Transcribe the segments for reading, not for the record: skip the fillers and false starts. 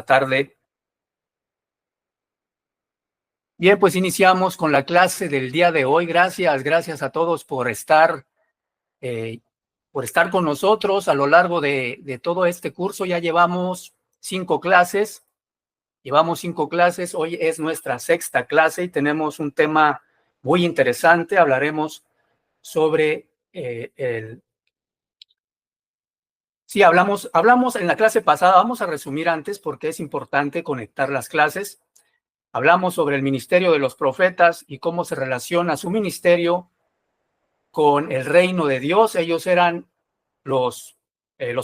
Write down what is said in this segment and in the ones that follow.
Tarde. Bien, pues iniciamos con la clase del día de hoy. Gracias a todos por estar con nosotros a lo largo de todo este curso. Ya llevamos 5 clases. Hoy es nuestra 6ª clase y tenemos un tema muy interesante. Hablaremos sobre Sí, hablamos en la clase pasada. Vamos a resumir antes porque es importante conectar las clases. Hablamos sobre el ministerio de los profetas y cómo se relaciona su ministerio con el reino de Dios. Ellos eran los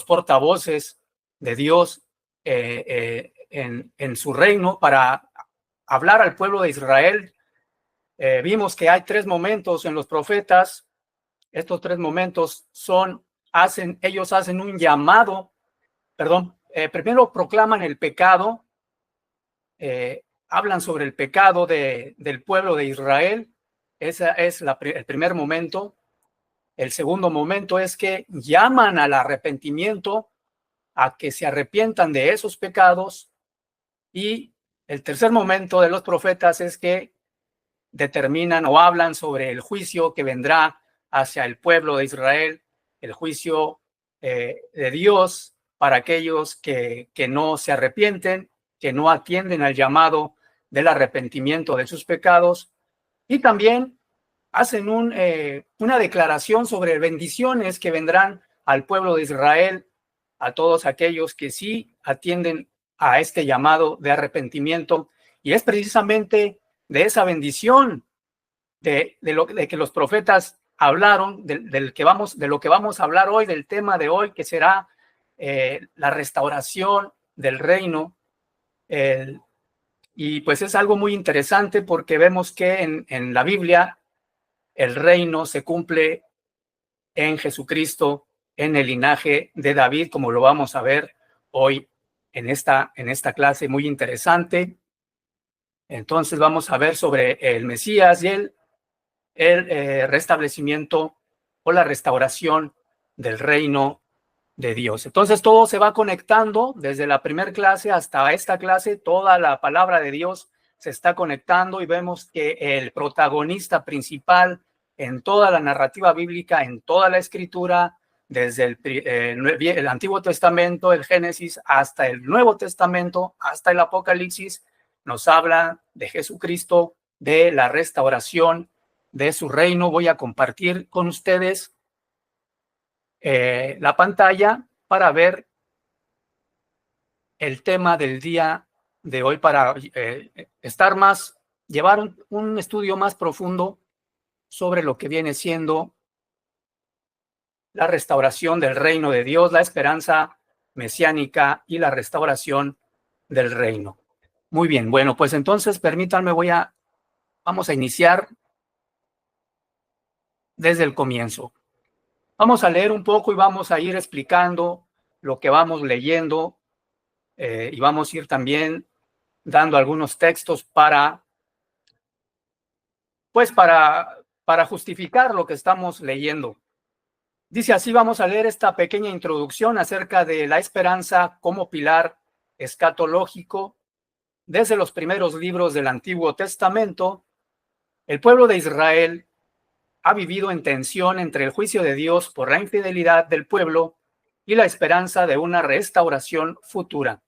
portavoces de Dios en su reino para hablar al pueblo de Israel. Vimos que hay 3 momentos en los profetas. Estos 3 momentos ellos hacen un llamado, primero proclaman el pecado, hablan sobre el pecado del pueblo de Israel. Ese es el primer momento. El segundo momento es que llaman al arrepentimiento, a que se arrepientan de esos pecados. Y el tercer momento de los profetas es que determinan o hablan sobre el juicio que vendrá hacia el pueblo de Israel, el juicio de Dios para aquellos que no se arrepienten, que no atienden al llamado del arrepentimiento de sus pecados. Y también hacen una declaración sobre bendiciones que vendrán al pueblo de Israel, a todos aquellos que sí atienden a este llamado de arrepentimiento. Y es precisamente de esa bendición de que los profetas hablaron, de lo que vamos a hablar hoy, del tema de hoy, que será la restauración del reino. Y pues es algo muy interesante porque vemos que en la Biblia el reino se cumple en Jesucristo, en el linaje de David, como lo vamos a ver hoy en esta clase muy interesante. Entonces vamos a ver sobre el Mesías y el restablecimiento o la restauración del reino de Dios. Entonces todo se va conectando desde la primera clase hasta esta clase. Toda la palabra de Dios se está conectando y vemos que el protagonista principal en toda la narrativa bíblica, en toda la escritura, desde el Antiguo Testamento, el Génesis, hasta el Nuevo Testamento, hasta el Apocalipsis, nos habla de Jesucristo, de la restauración de su reino. Voy a compartir con ustedes la pantalla para ver el tema del día de hoy, para llevar un estudio más profundo sobre lo que viene siendo la restauración del reino de Dios, la esperanza mesiánica y la restauración del reino. Muy bien, bueno, pues entonces permítanme, vamos a iniciar desde el comienzo. Vamos a leer un poco y vamos a ir explicando lo que vamos leyendo y vamos a ir también dando algunos textos para justificar lo que estamos leyendo. Dice así, vamos a leer esta pequeña introducción acerca de la esperanza como pilar escatológico. Desde los primeros libros del Antiguo Testamento, el pueblo de Israel ha vivido en tensión entre el juicio de Dios por la infidelidad del pueblo y la esperanza de una restauración futura.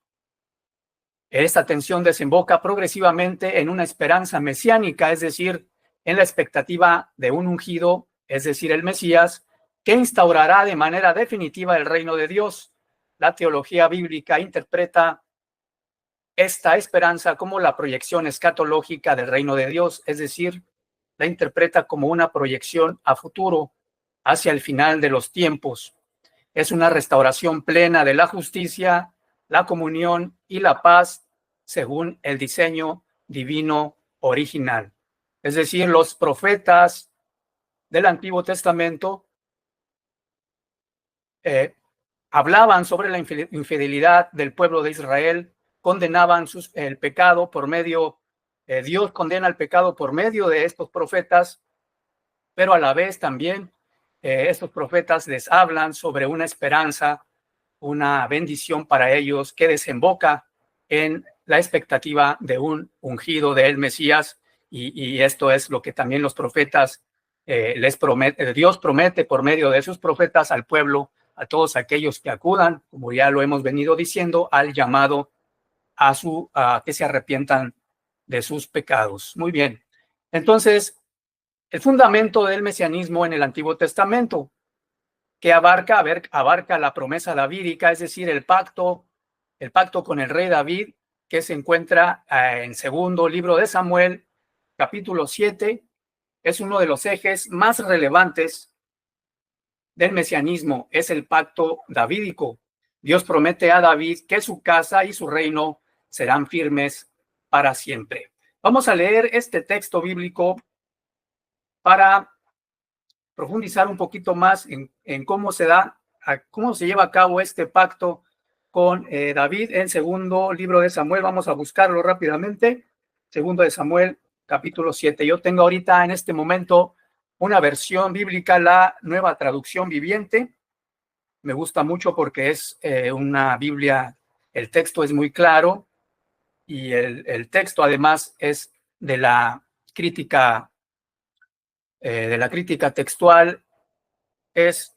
Esta tensión desemboca progresivamente en una esperanza mesiánica, es decir, en la expectativa de un ungido, es decir, el Mesías, que instaurará de manera definitiva el reino de Dios. La teología bíblica interpreta esta esperanza como la proyección escatológica del reino de Dios, es decir, la interpreta como una proyección a futuro, hacia el final de los tiempos. Es una restauración plena de la justicia, la comunión y la paz según el diseño divino original. Es decir, los profetas del Antiguo Testamento hablaban sobre la infidelidad del pueblo de Israel, condenaban el pecado por medio, Dios condena el pecado por medio de estos profetas, pero a la vez también estos profetas les hablan sobre una esperanza, una bendición para ellos que desemboca en la expectativa de un ungido del Mesías, y esto es lo que también los profetas Dios promete por medio de sus profetas al pueblo, a todos aquellos que acudan, como ya lo hemos venido diciendo, al llamado a que se arrepientan de sus pecados. Muy bien. Entonces, el fundamento del mesianismo en el Antiguo Testamento, que abarca la promesa davídica, es decir, el pacto con el rey David, que se encuentra en segundo libro de Samuel, capítulo 7, es uno de los ejes más relevantes del mesianismo, es el pacto davídico. Dios promete a David que su casa y su reino serán firmes para siempre. Vamos a leer este texto bíblico para profundizar un poquito más en cómo se lleva a cabo este pacto con David en segundo libro de Samuel. Vamos a buscarlo rápidamente. Segundo de Samuel, capítulo 7. Yo tengo ahorita en este momento una versión bíblica, la Nueva Traducción Viviente. Me gusta mucho porque es una Biblia, el texto es muy claro y el texto además es de la crítica textual, es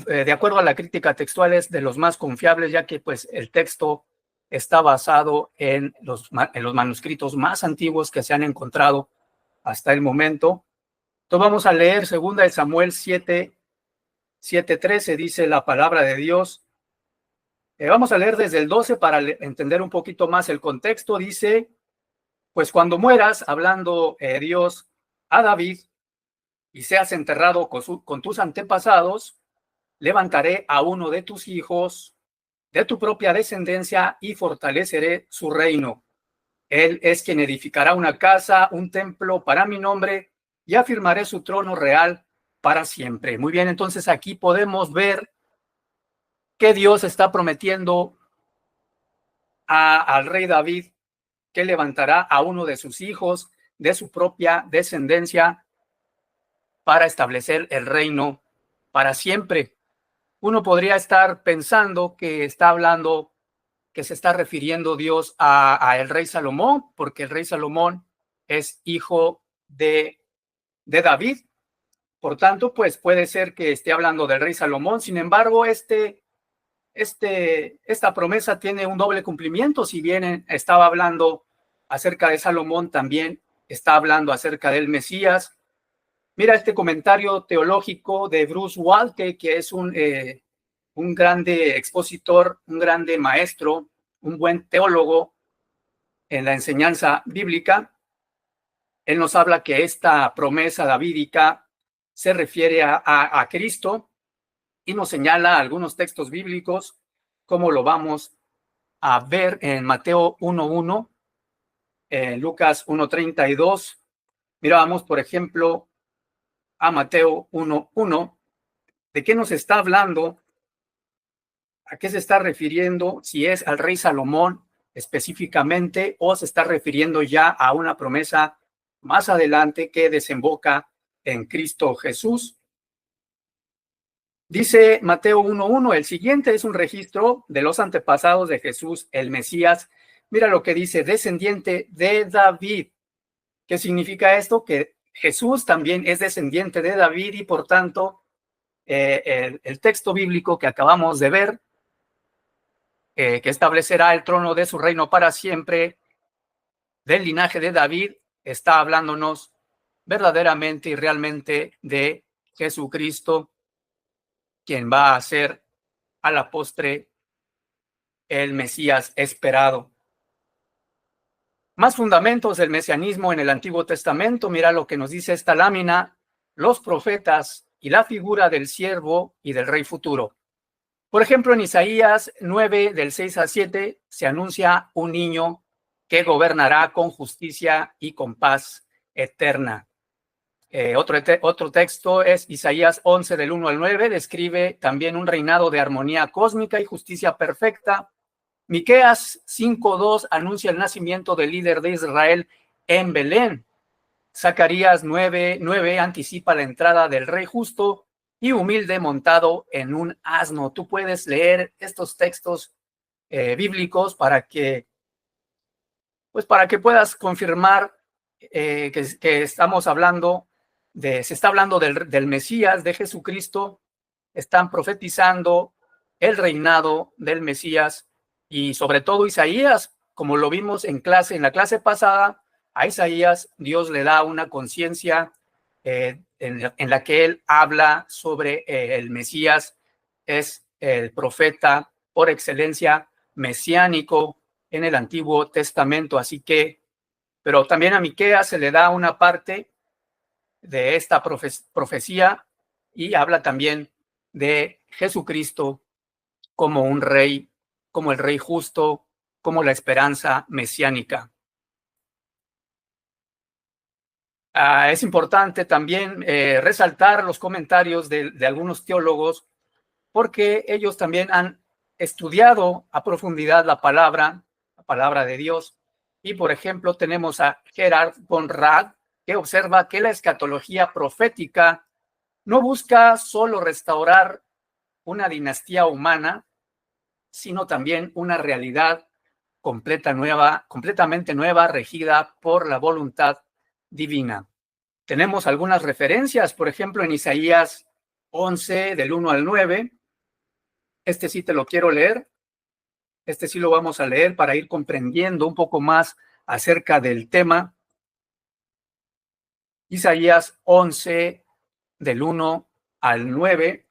de acuerdo a la crítica textual, es de los más confiables, ya que pues el texto está basado en los manuscritos más antiguos que se han encontrado hasta el momento. Entonces vamos a leer 2 de Samuel 7:13, dice la palabra de Dios. Vamos a leer desde el 12 para entender un poquito más el contexto. Dice, pues cuando mueras, hablando Dios a David, y seas enterrado con tus antepasados, levantaré a uno de tus hijos, de tu propia descendencia, y fortaleceré su reino. Él es quien edificará una casa, un templo para mi nombre, y afirmaré su trono real para siempre. Muy bien, entonces aquí podemos ver que Dios está prometiendo al rey David que levantará a uno de sus hijos, de su propia descendencia, para establecer el reino para siempre. Uno podría estar pensando que está hablando, que se está refiriendo Dios a el rey Salomón, porque el rey Salomón es hijo de David. Por tanto, pues puede ser que esté hablando del rey Salomón. Sin embargo, esta promesa tiene un doble cumplimiento. Si bien estaba hablando acerca de Salomón, también está hablando acerca del Mesías. Mira este comentario teológico de Bruce Waltke, que es un grande expositor, un grande maestro, un buen teólogo en la enseñanza bíblica. Él nos habla que esta promesa davídica se refiere a Cristo y nos señala algunos textos bíblicos, como lo vamos a ver en Mateo 1:1, en Lucas 1:32. Mira, vamos, por ejemplo, a Mateo 1:1. ¿De qué nos está hablando? ¿A qué se está refiriendo? Si es al rey Salomón específicamente o se está refiriendo ya a una promesa más adelante que desemboca en Cristo Jesús. Dice Mateo 1:1, el siguiente es un registro de los antepasados de Jesús, el Mesías. Mira lo que dice, descendiente de David. ¿Qué significa esto? Que Jesús también es descendiente de David y por tanto el texto bíblico que acabamos de ver, que establecerá el trono de su reino para siempre, del linaje de David, está hablándonos verdaderamente y realmente de Jesucristo, quien va a ser a la postre el Mesías esperado. Más fundamentos del mesianismo en el Antiguo Testamento. Mira lo que nos dice esta lámina, los profetas y la figura del siervo y del rey futuro. Por ejemplo, en Isaías 9, del 6-7, se anuncia un niño que gobernará con justicia y con paz eterna. Otro texto es Isaías 11 del 1 al 9, describe también un reinado de armonía cósmica y justicia perfecta. Miqueas 5:2 anuncia el nacimiento del líder de Israel en Belén. Zacarías 9:9 anticipa la entrada del rey justo y humilde montado en un asno. Tú puedes leer estos textos bíblicos para que puedas confirmar que estamos hablando se está hablando del Mesías, de Jesucristo. Están profetizando el reinado del Mesías, y sobre todo Isaías, como lo vimos en la clase pasada, a Isaías Dios le da una conciencia en la que él habla sobre el Mesías. Es el profeta por excelencia mesiánico en el Antiguo Testamento, pero también a Miqueas se le da una parte de esta profecía y habla también de Jesucristo como un rey, como el rey justo, como la esperanza mesiánica. Es importante también resaltar los comentarios de algunos teólogos, porque ellos también han estudiado a profundidad la palabra de Dios. Y, por ejemplo, tenemos a Gerhard von Rad, que observa que la escatología profética no busca solo restaurar una dinastía humana, sino también una realidad completamente nueva, regida por la voluntad divina. Tenemos algunas referencias, por ejemplo, en Isaías 11, del 1 al 9. Este sí te lo quiero leer. Este sí lo vamos a leer para ir comprendiendo un poco más acerca del tema. Isaías 11, del 1 al 9.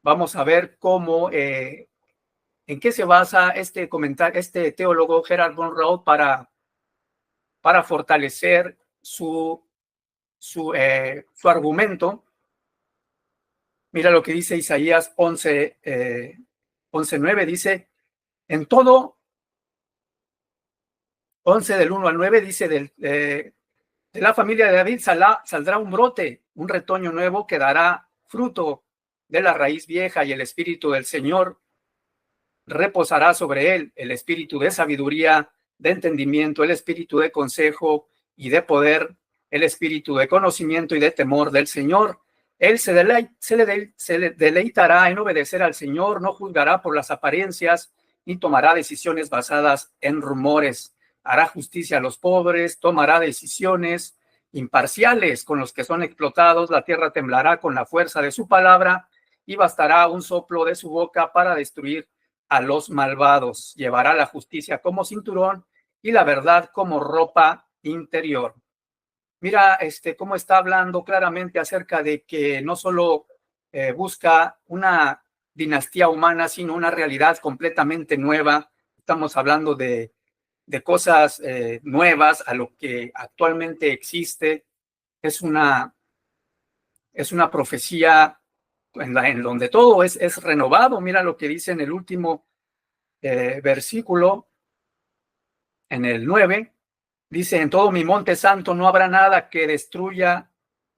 Vamos a ver cómo, en qué se basa este teólogo Gerhard von Rad para fortalecer su argumento. Mira lo que dice Isaías 11:9, dice, en todo, 11 del 1 al 9, dice, de la familia de David saldrá un brote, un retoño nuevo que dará fruto de la raíz vieja, y el espíritu del Señor reposará sobre él, el espíritu de sabiduría, de entendimiento, el espíritu de consejo y de poder, el espíritu de conocimiento y de temor del Señor. Él se deleitará en obedecer al Señor, no juzgará por las apariencias, ni tomará decisiones basadas en rumores. Hará justicia a los pobres, tomará decisiones imparciales con los que son explotados. La tierra temblará con la fuerza de su palabra, y bastará un soplo de su boca para destruir a los malvados. Llevará la justicia como cinturón y la verdad como ropa interior. Mira cómo está hablando claramente acerca de que no solo busca una dinastía humana, sino una realidad completamente nueva. Estamos hablando de cosas nuevas a lo que actualmente existe. Es una profecía en donde todo es renovado. Mira lo que dice en el último versículo, en el 9. Dice, en todo mi monte santo no habrá nada que destruya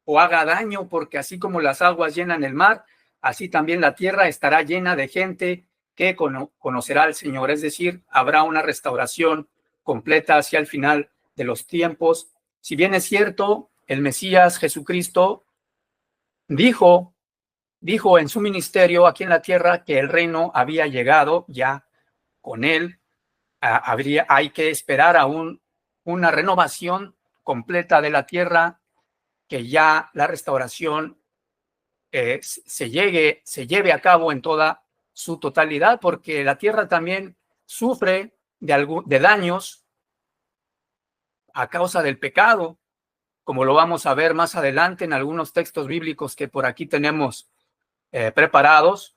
o haga daño, porque así como las aguas llenan el mar, así también la tierra estará llena de gente que conocerá al Señor. Es decir, habrá una restauración completa hacia el final de los tiempos. Si bien es cierto, el Mesías Jesucristo dijo en su ministerio aquí en la tierra que el reino había llegado ya con él. Hay que esperar aún una renovación completa de la tierra, que ya la restauración se lleve a cabo en toda su totalidad, porque la tierra también sufre de daños a causa del pecado, como lo vamos a ver más adelante en algunos textos bíblicos que por aquí tenemos preparados.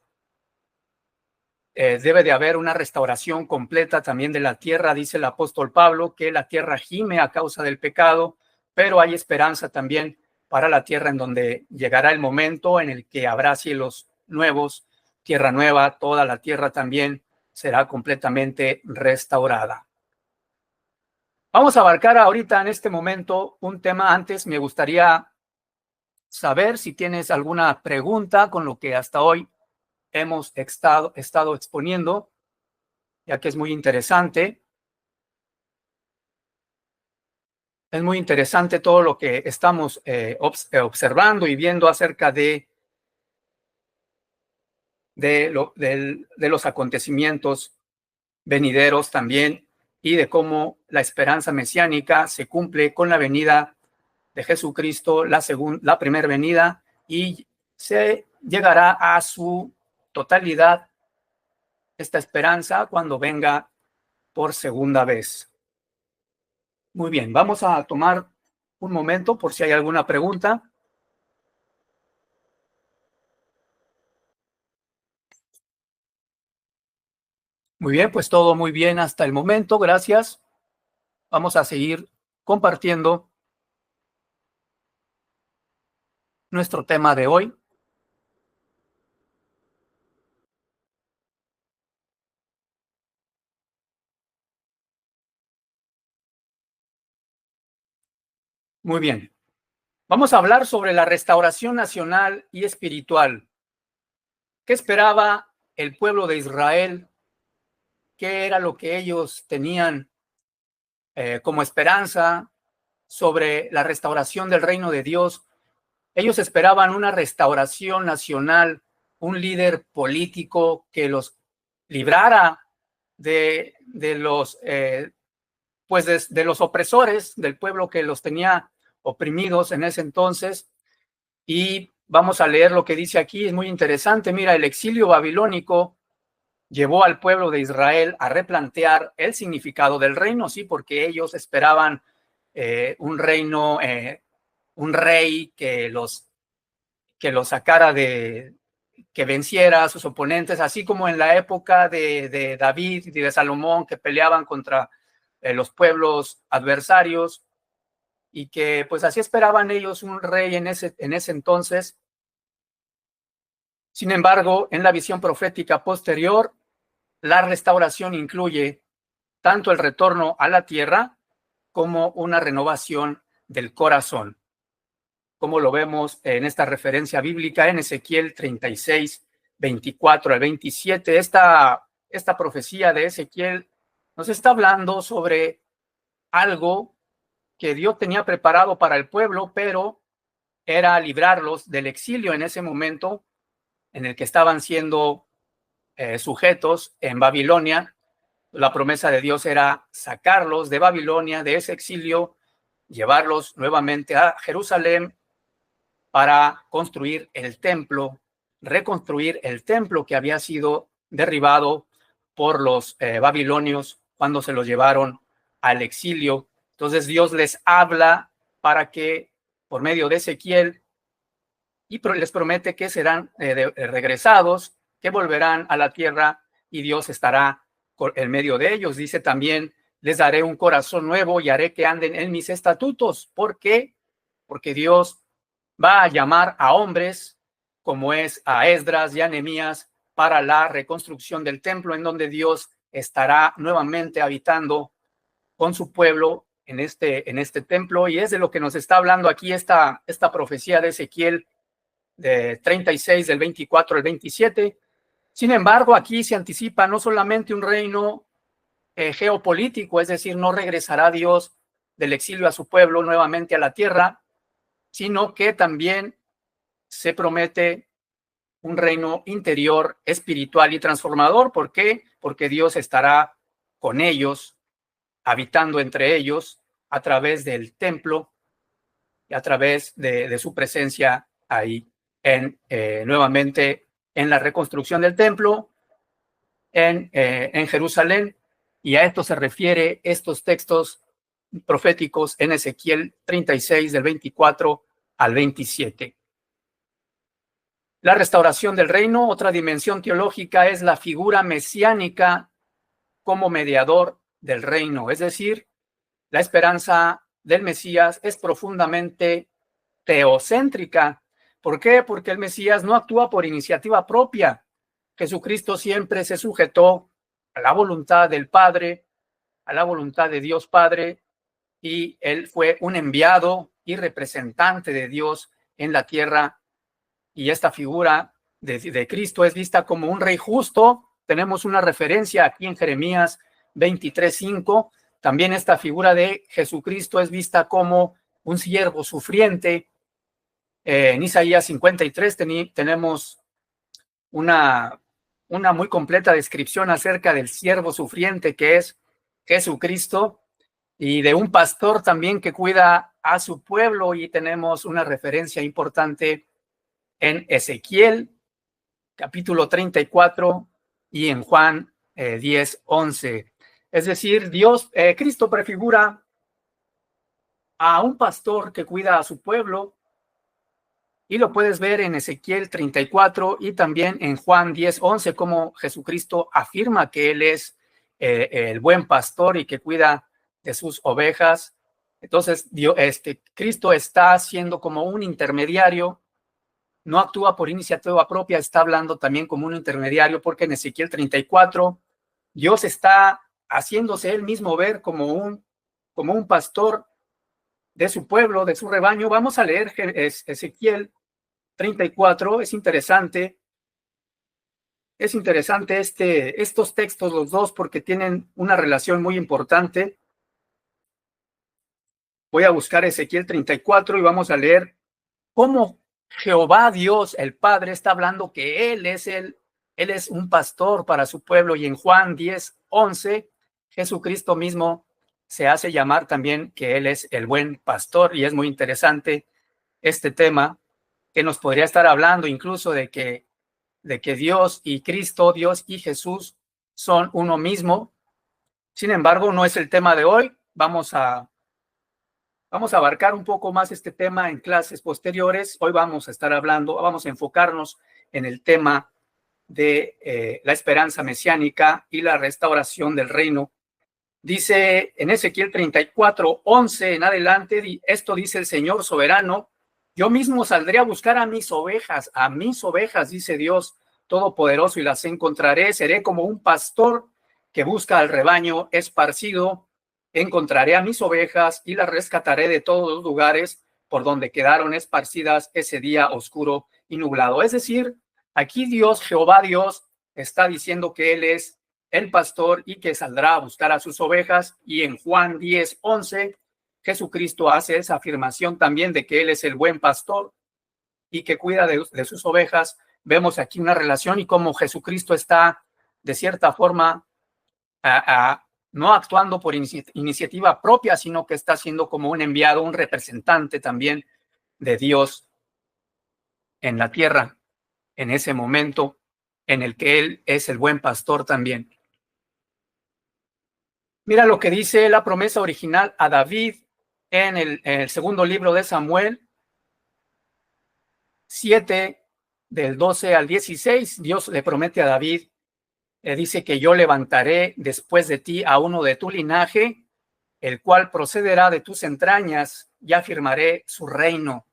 Debe de haber una restauración completa también de la tierra. Dice el apóstol Pablo que la tierra gime a causa del pecado, pero hay esperanza también para la tierra, en donde llegará el momento en el que habrá cielos nuevos, tierra nueva. Toda la tierra también será completamente restaurada. Vamos a abarcar ahorita en este momento un tema. Antes me gustaría saber si tienes alguna pregunta con lo que hasta hoy hemos estado exponiendo, ya que es muy interesante. Es muy interesante todo lo que estamos observando y viendo acerca de los acontecimientos venideros también y de cómo la esperanza mesiánica se cumple con la venida de Jesucristo, la primera venida, y se llegará a su totalidad esta esperanza cuando venga por segunda vez. Muy bien, vamos a tomar un momento por si hay alguna pregunta. Muy bien, pues todo muy bien hasta el momento, gracias. Vamos a seguir compartiendo nuestro tema de hoy. Muy bien. Vamos a hablar sobre la restauración nacional y espiritual. ¿Qué esperaba el pueblo de Israel? ¿Qué era lo que ellos tenían como esperanza sobre la restauración del reino de Dios? Ellos esperaban una restauración nacional, un líder político que los librara de los de los opresores del pueblo que los tenía oprimidos en ese entonces. Y vamos a leer lo que dice aquí, es muy interesante. Mira, el exilio babilónico llevó al pueblo de Israel a replantear el significado del reino, sí, porque ellos esperaban un reino, un rey que los sacara que venciera a sus oponentes, así como en la época de David y de Salomón, que peleaban contra los pueblos adversarios, y que pues así esperaban ellos un rey en ese entonces. Sin embargo, en la visión profética posterior, la restauración incluye tanto el retorno a la tierra como una renovación del corazón, como lo vemos en esta referencia bíblica en Ezequiel 36, 24 al 27. Esta profecía de Ezequiel nos está hablando sobre algo que Dios tenía preparado para el pueblo, pero era librarlos del exilio en ese momento en el que estaban siendo sujetos en Babilonia. La promesa de Dios era sacarlos de Babilonia, de ese exilio, llevarlos nuevamente a Jerusalén para construir el templo, reconstruir el templo que había sido derribado por los babilonios cuando se los llevaron al exilio. Entonces Dios les habla para que por medio de Ezequiel y les promete que serán regresados, que volverán a la tierra y Dios estará en medio de ellos. Dice también, les daré un corazón nuevo y haré que anden en mis estatutos. ¿Por qué? Porque Dios va a llamar a hombres como es a Esdras y a Nehemías para la reconstrucción del templo, en donde Dios estará nuevamente habitando con su pueblo en este templo. Y es de lo que nos está hablando aquí esta profecía de Ezequiel de 36, del 24 al 27. Sin embargo, aquí se anticipa no solamente un reino geopolítico, es decir, no regresará Dios del exilio a su pueblo nuevamente a la tierra, sino que también se promete un reino interior, espiritual y transformador. ¿Por qué? Porque Dios estará con ellos, habitando entre ellos a través del templo y a través de su presencia ahí nuevamente en la reconstrucción del templo en Jerusalén. Y a esto se refiere estos textos proféticos en Ezequiel 36 del 24 al 27. La restauración del reino, otra dimensión teológica, es la figura mesiánica como mediador del reino, es decir, la esperanza del Mesías es profundamente teocéntrica. ¿Por qué? Porque el Mesías no actúa por iniciativa propia. Jesucristo siempre se sujetó a la voluntad del Padre, a la voluntad de Dios Padre, y él fue un enviado y representante de Dios en la tierra, y esta figura de Cristo es vista como un rey justo. Tenemos una referencia aquí en Jeremías 23:5. También esta figura de Jesucristo es vista como un siervo sufriente. En Isaías 53 tenemos una muy completa descripción acerca del siervo sufriente que es Jesucristo, y de un pastor también que cuida a su pueblo, y tenemos una referencia importante en Ezequiel capítulo 34 y en Juan 10:11. Es decir, Cristo prefigura a un pastor que cuida a su pueblo, y lo puedes ver en Ezequiel 34 y también en Juan 10:11, como Jesucristo afirma que Él es el buen pastor y que cuida de sus ovejas. Entonces, Cristo está siendo como un intermediario, no actúa por iniciativa propia, está hablando también como un intermediario, porque en Ezequiel 34 Dios está haciéndose Él mismo ver como un pastor de su pueblo, de su rebaño. Vamos a leer Ezequiel 34, es interesante estos textos los dos porque tienen una relación muy importante. Voy a buscar Ezequiel 34 y vamos a leer cómo Jehová Dios, el Padre, está hablando que Él es un pastor para su pueblo, y en Juan 10:11, Jesucristo mismo se hace llamar también que Él es el buen pastor, y es muy interesante este tema, que nos podría estar hablando incluso de que Dios y Cristo, Dios y Jesús son uno mismo. Sin embargo, no es el tema de hoy. Vamos a abarcar un poco más este tema en clases posteriores. Hoy vamos a enfocarnos en el tema de la esperanza mesiánica y la restauración del reino. Dice en Ezequiel 34:11 en adelante, esto dice el Señor soberano: yo mismo saldré a buscar a mis ovejas, dice Dios Todopoderoso, y las encontraré. Seré como un pastor que busca al rebaño esparcido. Encontraré a mis ovejas y las rescataré de todos los lugares por donde quedaron esparcidas ese día oscuro y nublado. Es decir, aquí Jehová Dios, está diciendo que Él es el pastor y que saldrá a buscar a sus ovejas. Y en Juan 10:11, Jesucristo hace esa afirmación también de que Él es el buen pastor y que cuida de sus ovejas. Vemos aquí una relación y cómo Jesucristo está, de cierta forma, no actuando por iniciativa propia, sino que está siendo como un enviado, un representante también de Dios en la tierra, en ese momento en el que Él es el buen pastor también. Mira lo que dice la promesa original a David en el segundo libro de Samuel 7, del 12 al 16. Dios le promete a David, le dice que yo levantaré después de ti a uno de tu linaje, el cual procederá de tus entrañas, y afirmaré su reino.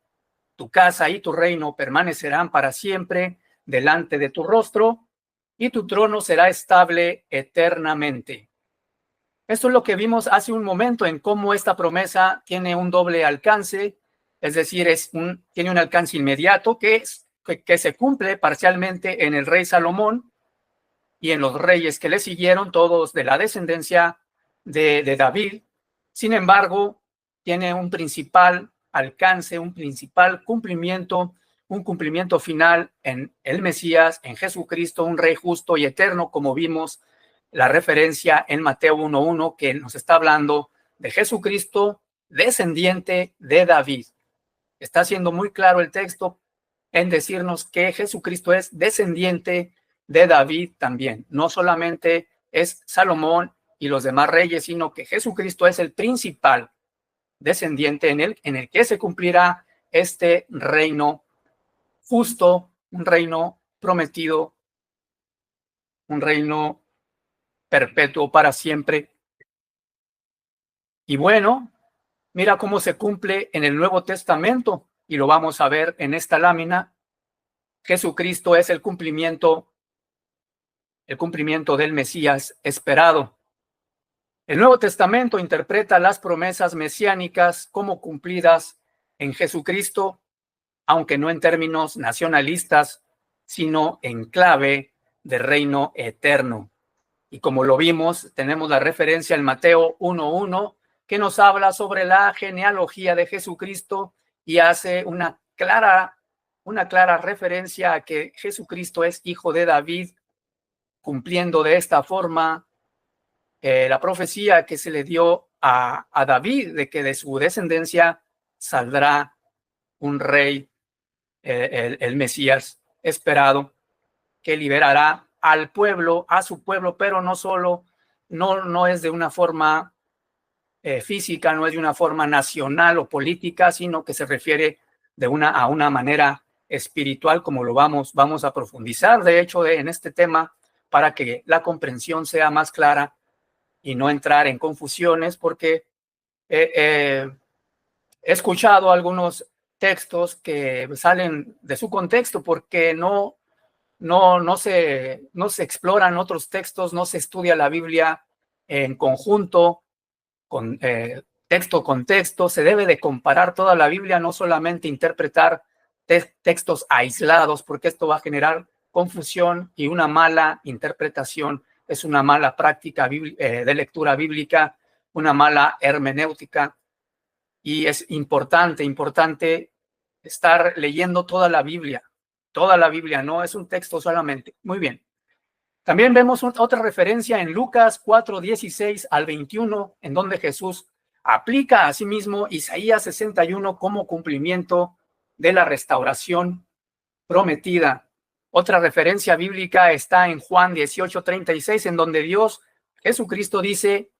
Tu casa y tu reino permanecerán para siempre delante de tu rostro, y tu trono será estable eternamente. Esto es lo que vimos hace un momento, en cómo esta promesa tiene un doble alcance, es decir, tiene un alcance inmediato que se cumple parcialmente en el rey Salomón y en los reyes que le siguieron, todos de la descendencia de David. Sin embargo, tiene un principal alcance, un principal cumplimiento, un cumplimiento final en el Mesías, en Jesucristo, un rey justo y eterno, como vimos la referencia en Mateo 1:1, que nos está hablando de Jesucristo, descendiente de David. Está siendo muy claro el texto en decirnos que Jesucristo es descendiente de David también. No solamente es Salomón y los demás reyes, sino que Jesucristo es el principal descendiente en el que se cumplirá este reino justo, un reino prometido, un reino perpetuo para siempre. Y bueno, mira cómo se cumple en el Nuevo Testamento, y lo vamos a ver en esta lámina. Jesucristo es el cumplimiento del Mesías esperado. El Nuevo Testamento interpreta las promesas mesiánicas como cumplidas en Jesucristo, aunque no en términos nacionalistas, sino en clave de reino eterno. Y como lo vimos, tenemos la referencia en Mateo 1:1, que nos habla sobre la genealogía de Jesucristo y hace una clara referencia a que Jesucristo es hijo de David, cumpliendo de esta forma la profecía que se le dio a David, de que de su descendencia saldrá un rey, el Mesías esperado, que liberará al pueblo, a su pueblo, pero no solo, no es de una forma física, no es de una forma nacional o política, sino que se refiere a una manera espiritual, como lo vamos a profundizar, de hecho, en este tema, para que la comprensión sea más clara y no entrar en confusiones, porque he escuchado algunos textos que salen de su contexto porque no se exploran otros textos, no se estudia la Biblia en conjunto, con texto con texto. Se debe de comparar toda la Biblia, no solamente interpretar textos aislados, porque esto va a generar confusión y una mala interpretación. Es una mala práctica de lectura bíblica, una mala hermenéutica, y es importante estar leyendo toda la Biblia, no es un texto solamente. Muy bien. También vemos otra referencia en Lucas 4:16 al 21, en donde Jesús aplica a sí mismo Isaías 61 como cumplimiento de la restauración prometida. Otra referencia bíblica está en Juan 18:36, en donde Jesucristo dice: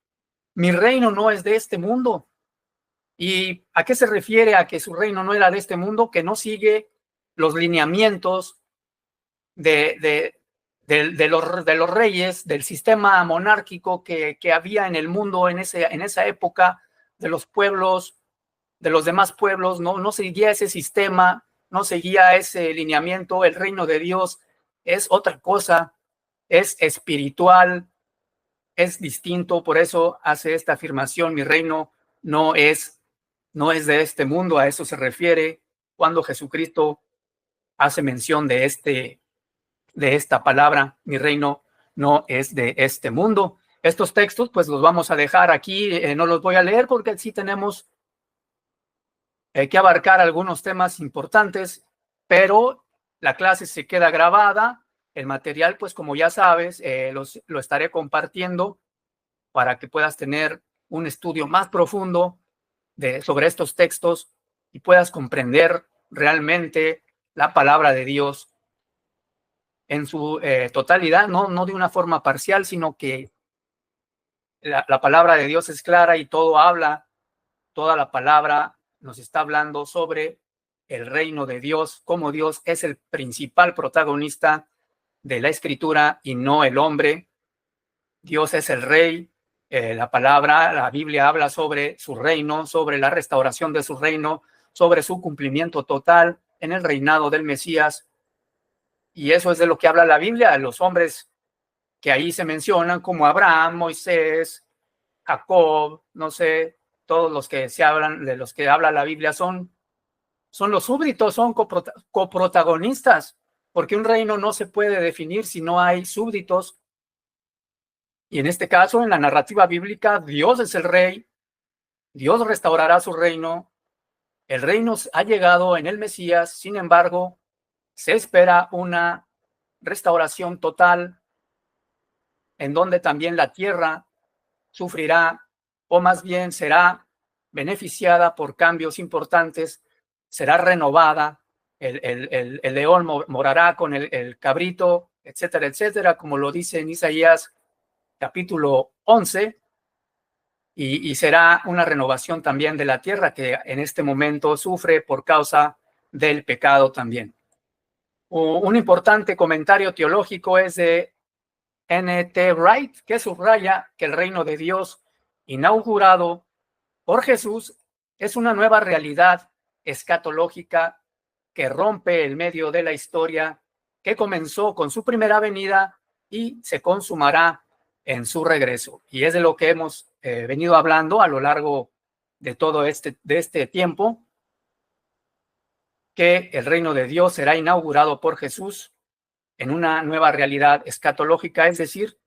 mi reino no es de este mundo. ¿Y a qué se refiere a que su reino no era de este mundo? Que no sigue los lineamientos de los reyes, del sistema monárquico que había en el mundo en esa época, de los pueblos, de los demás pueblos. No seguía ese sistema, no seguía ese lineamiento. El reino de Dios es otra cosa, es espiritual, es distinto. Por eso hace esta afirmación: mi reino no es de este mundo. A eso se refiere cuando Jesucristo hace mención de esta palabra: mi reino no es de este mundo. Estos textos pues los vamos a dejar aquí, no los voy a leer porque sí tenemos que abarcar algunos temas importantes, pero la clase se queda grabada. El material, pues como ya sabes, lo estaré compartiendo para que puedas tener un estudio más profundo sobre estos textos y puedas comprender realmente la palabra de Dios en su totalidad, no de una forma parcial, sino que la palabra de Dios es clara y toda la palabra nos está hablando sobre el reino de Dios, cómo Dios es el principal protagonista de la escritura y no el hombre. Dios es el rey. La Biblia habla sobre su reino, sobre la restauración de su reino, sobre su cumplimiento total en el reinado del Mesías. Y eso es de lo que habla la Biblia. Los hombres que ahí se mencionan, como Abraham, Moisés, Jacob, no sé, todos los que de los que habla la Biblia son los súbditos, son coprotagonistas, porque un reino no se puede definir si no hay súbditos. Y en este caso, en la narrativa bíblica, Dios es el rey, Dios restaurará su reino, el reino ha llegado en el Mesías. Sin embargo, se espera una restauración total, en donde también la tierra sufrirá, o más bien será beneficiada por cambios importantes, será renovada, el león morará con el cabrito, etcétera, etcétera, como lo dice en Isaías capítulo 11, y será una renovación también de la tierra que en este momento sufre por causa del pecado también. Un importante comentario teológico es de N.T. Wright, que subraya que el reino de Dios inaugurado por Jesús es una nueva realidad escatológica que rompe el medio de la historia, que comenzó con su primera venida y se consumará en su regreso. Y es de lo que hemos venido hablando a lo largo de todo este tiempo. que el reino de Dios será inaugurado por Jesús en una nueva realidad escatológica, es decir,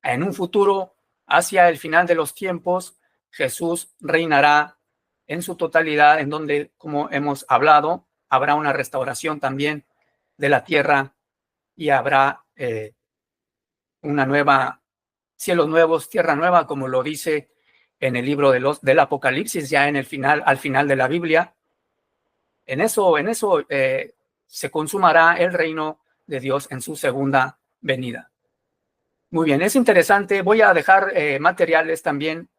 en un futuro, hacia el final de los tiempos, Jesús reinará en su totalidad, en donde, como hemos hablado, habrá una restauración también de la tierra y habrá una nueva, cielos nuevos, tierra nueva, como lo dice en el libro del Apocalipsis, ya en el final, al final de la Biblia. En eso se consumará el reino de Dios en su segunda venida. Muy bien, es interesante. Voy a dejar materiales también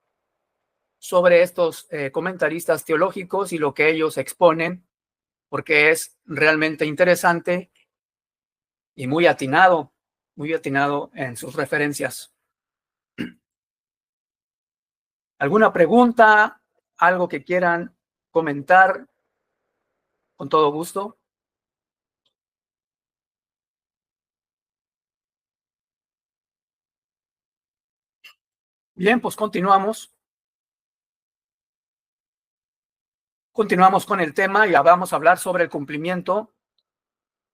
sobre estos comentaristas teológicos y lo que ellos exponen, porque es realmente interesante y muy atinado en sus referencias. ¿Alguna pregunta? ¿Algo que quieran comentar? Con todo gusto. Bien, pues continuamos. Continuamos con el tema y vamos a hablar sobre el cumplimiento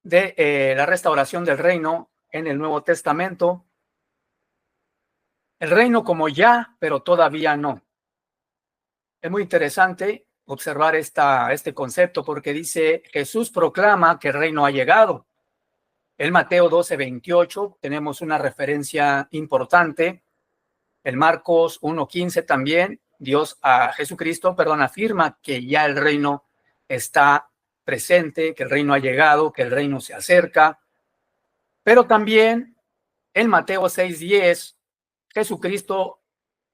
de la restauración del reino en el Nuevo Testamento. El reino como ya, pero todavía no. Es muy interesante observar este concepto porque dice, Jesús proclama que el reino ha llegado. En Mateo 12:28 tenemos una referencia importante. En Marcos 1:15 también, Jesucristo afirma que ya el reino está presente, que el reino ha llegado, que el reino se acerca. Pero también en Mateo 6:10, Jesucristo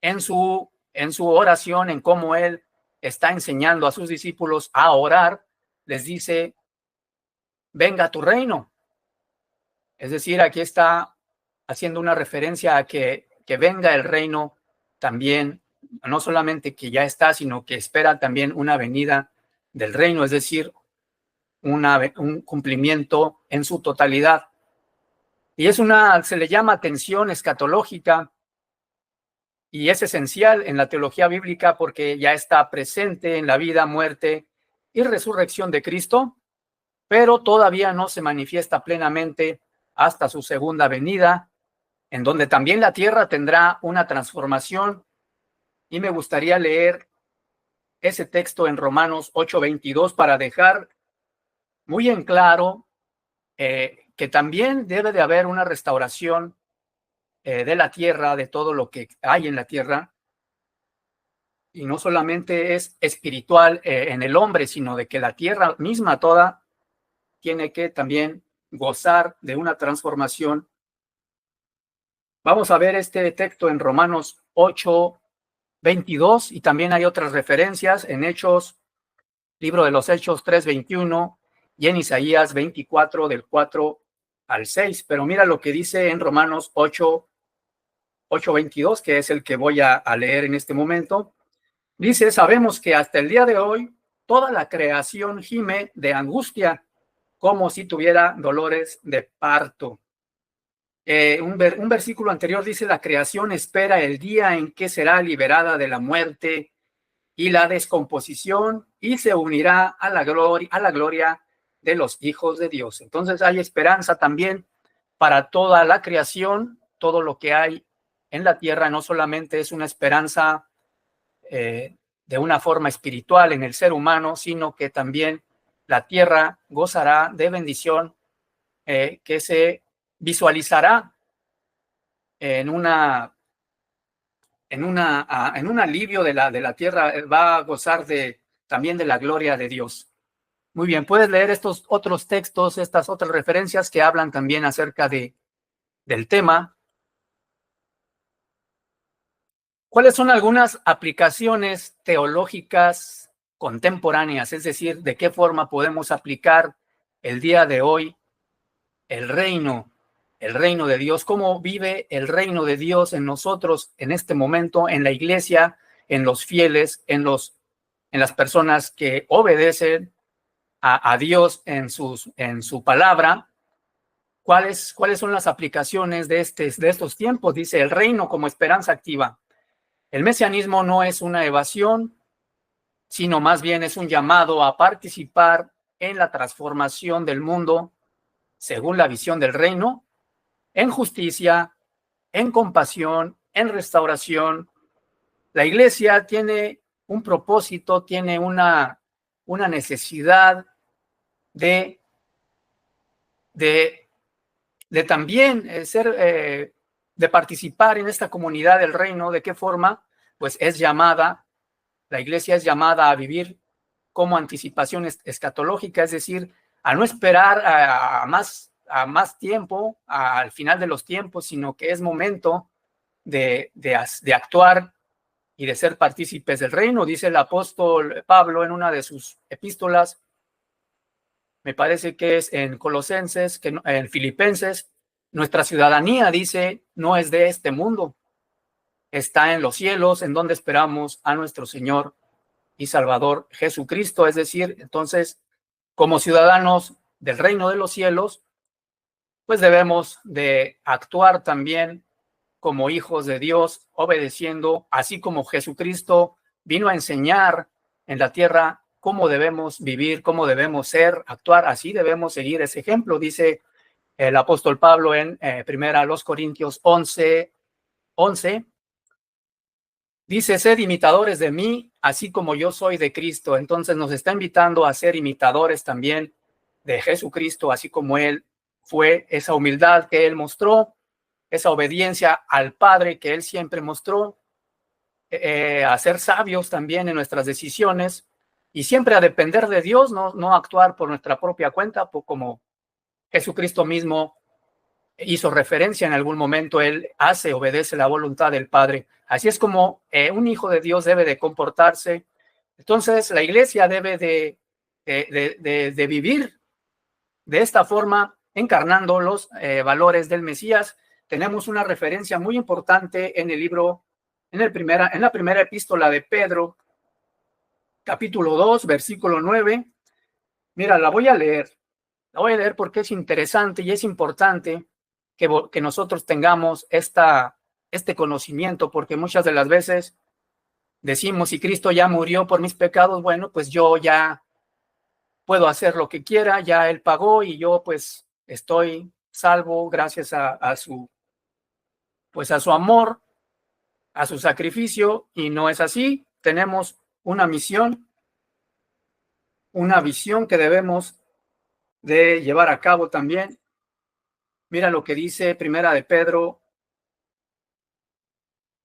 en su oración, en cómo él está enseñando a sus discípulos a orar, les dice, venga tu reino. Es decir, aquí está haciendo una referencia a que venga el reino también, no solamente que ya está, sino que espera también una venida del reino, es decir, un cumplimiento en su totalidad. Y se le llama tensión escatológica, y es esencial en la teología bíblica porque ya está presente en la vida, muerte y resurrección de Cristo, pero todavía no se manifiesta plenamente hasta su segunda venida, en donde también la tierra tendrá una transformación. Y me gustaría leer ese texto en Romanos 8:22 para dejar muy en claro que también debe de haber una restauración de la tierra, de todo lo que hay en la tierra, y no solamente es espiritual en el hombre, sino de que la tierra misma toda tiene que también gozar de una transformación. Vamos a ver este texto en Romanos 8:22 y también hay otras referencias en Hechos, libro de los Hechos 3:21 y en Isaías 24 del 4 al 6. Pero mira lo que dice en Romanos 8:22, que es el que voy a leer en este momento. Dice, sabemos que hasta el día de hoy toda la creación gime de angustia como si tuviera dolores de parto. Un versículo anterior dice, la creación espera el día en que será liberada de la muerte y la descomposición y se unirá a la gloria de los hijos de Dios. Entonces hay esperanza también para toda la creación. Todo lo que hay en la tierra no solamente es una esperanza de una forma espiritual en el ser humano, sino que también la tierra gozará de bendición que se visualizará en un alivio de la tierra, va a gozar también de la gloria de Dios. Muy bien, puedes leer estos otros textos, estas otras referencias que hablan también acerca del tema. ¿Cuáles son algunas aplicaciones teológicas contemporáneas? Es decir, ¿de qué forma podemos aplicar el día de hoy el reino de Dios? ¿Cómo vive el reino de Dios en nosotros en este momento, en la iglesia, en los fieles, en las personas que obedecen a Dios en su palabra? ¿Cuáles son las aplicaciones de estos tiempos? Dice, el reino como esperanza activa. El mesianismo no es una evasión, sino más bien es un llamado a participar en la transformación del mundo según la visión del reino, en justicia, en compasión, en restauración. La iglesia tiene un propósito, tiene una necesidad de también ser, de participar en esta comunidad del reino. ¿De qué forma? Pues la iglesia es llamada a vivir como anticipación escatológica, es decir, a no esperar a más tiempo, al final de los tiempos, sino que es momento de actuar y de ser partícipes del reino. Dice el apóstol Pablo en una de sus epístolas, me parece que es en Colosenses, en Filipenses, nuestra ciudadanía, dice, no es de este mundo, está en los cielos, en donde esperamos a nuestro Señor y Salvador Jesucristo. Es decir, entonces, como ciudadanos del reino de los cielos, pues debemos de actuar también como hijos de Dios, obedeciendo, así como Jesucristo vino a enseñar en la tierra cómo debemos vivir, cómo debemos ser, actuar, así debemos seguir ese ejemplo. Dice el apóstol Pablo en primera los Corintios 11, dice, sed imitadores de mí, así como yo soy de Cristo. Entonces nos está invitando a ser imitadores también de Jesucristo, así como Él fue, esa humildad que Él mostró, esa obediencia al Padre que Él siempre mostró, a ser sabios también en nuestras decisiones y siempre a depender de Dios, no actuar por nuestra propia cuenta, como Jesucristo mismo hizo referencia en algún momento. Él obedece la voluntad del Padre. Así es como un hijo de Dios debe de comportarse. Entonces la iglesia debe de vivir de esta forma, encarnando los valores del Mesías. Tenemos una referencia muy importante en el libro, en la primera epístola de Pedro, capítulo 2, versículo 9. Mira, la voy a leer porque es interesante y es importante que nosotros tengamos este conocimiento, porque muchas de las veces decimos, si Cristo ya murió por mis pecados, bueno, pues yo ya puedo hacer lo que quiera, ya Él pagó y yo pues estoy salvo gracias a su amor, a su sacrificio, y no es así. Tenemos una misión, una visión que debemos de llevar a cabo también. Mira lo que dice Primera de Pedro,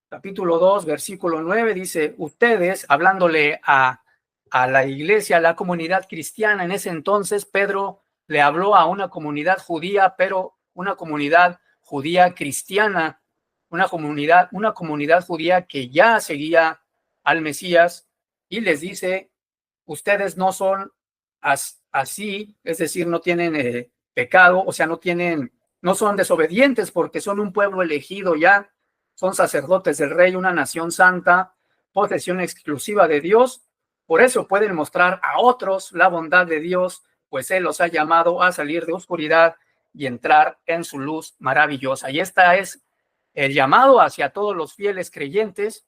capítulo 2, versículo 9, dice, ustedes, hablándole a la iglesia, a la comunidad cristiana, en ese entonces Pedro le habló a una comunidad judía, pero una comunidad judía cristiana, una comunidad judía que ya seguía al Mesías, y les dice, ustedes no son así, es decir, no tienen pecado, o sea, no son desobedientes porque son un pueblo elegido ya, son sacerdotes del rey, una nación santa, posesión exclusiva de Dios. Por eso pueden mostrar a otros la bondad de Dios, pues Él los ha llamado a salir de oscuridad y entrar en su luz maravillosa. Y esta es el llamado hacia todos los fieles creyentes.